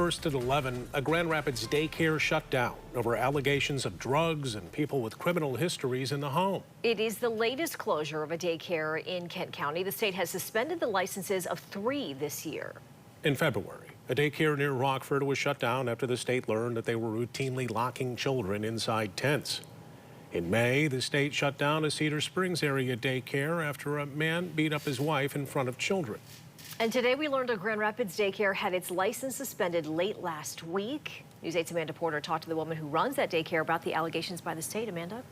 First at 11, a Grand Rapids daycare shut down over allegations of drugs and people with criminal histories in the home. It is the latest closure of a daycare in Kent County. The state has suspended the licenses of 3 this year. In February, a daycare near Rockford was shut down after the state learned that they were routinely locking children inside tents. In May, the state shut down a Cedar Springs area daycare after a man beat up his wife in front of children. And today we learned a Grand Rapids daycare had its license suspended late last week. News 8's Amanda Porter talked to the woman who runs that daycare about the allegations by the state. Amanda?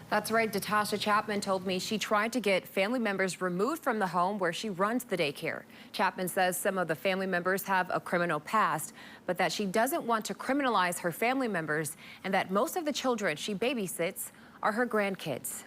That's right. Natasha Chapman told me she tried to get family members removed from the home where she runs the daycare. Chapman says some of the family members have a criminal past, but that she doesn't want to criminalize her family members and that most of the children she babysits are her grandkids.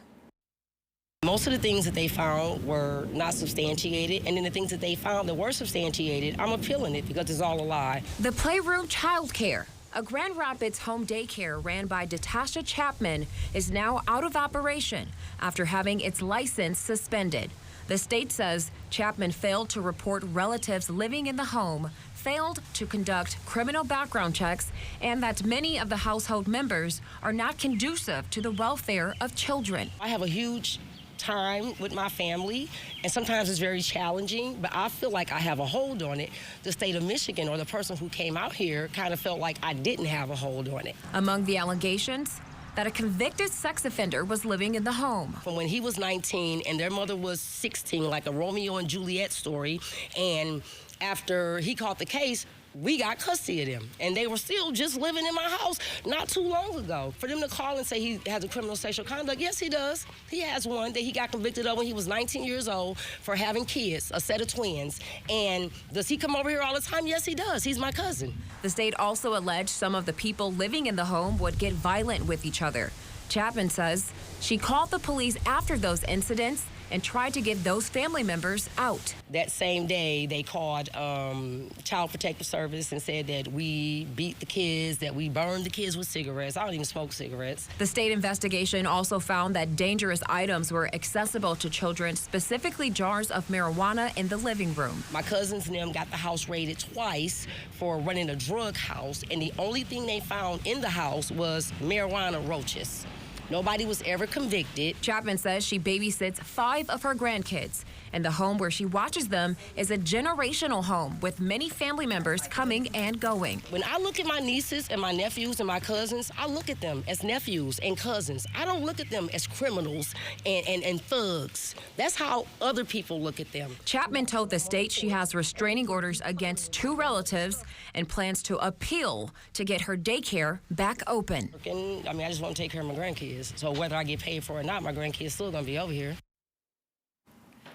Most of the things that they found were not substantiated, and then the things that they found that were substantiated, I'm appealing it because it's all a lie. The Playroom Childcare, a Grand Rapids home daycare ran by Natasha Chapman, is now out of operation after having its license suspended. The state says Chapman failed to report relatives living in the home, failed to conduct criminal background checks, and that many of the household members are not conducive to the welfare of children. I have a huge time with my family, and sometimes it's very challenging, but I feel like I have a hold on it. The state of Michigan, or the person who came out here, kind of felt like I didn't have a hold on it. Among the allegations, that a convicted sex offender was living in the home. From when he was 19 and their mother was 16, like a Romeo and Juliet story, and after he caught the case, we got custody of them, and they were still just living in my house not too long ago. For them to call and say he has a criminal sexual conduct, yes, he does. He has one that he got convicted of when he was 19 years old for having kids, a set of twins. And does he come over here all the time? Yes, he does. He's my cousin. The state also alleged some of the people living in the home would get violent with each other. Chapman says she called the police after those incidents and tried to get those family members out. That same day, they called Child Protective Service and said that we beat the kids, that we burned the kids with cigarettes. I don't even smoke cigarettes. The state investigation also found that dangerous items were accessible to children, specifically jars of marijuana in the living room. My cousins and them got the house raided twice for running a drug house, and the only thing they found in the house was marijuana roaches. Nobody was ever convicted. Chapman says she babysits 5 of her grandkids, and the home where she watches them is a generational home with many family members coming and going. When I look at my nieces and my nephews and my cousins, I look at them as nephews and cousins. I don't look at them as criminals and thugs. That's how other people look at them. Chapman told the state she has restraining orders against 2 relatives and plans to appeal to get her daycare back open. I mean, I just want to take care of my grandkids. So whether I get paid for it or not, my grandkids still gonna be over here.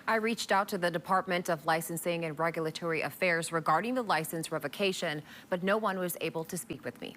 I reached out to the Department of Licensing and Regulatory Affairs regarding the license revocation, but no one was able to speak with me.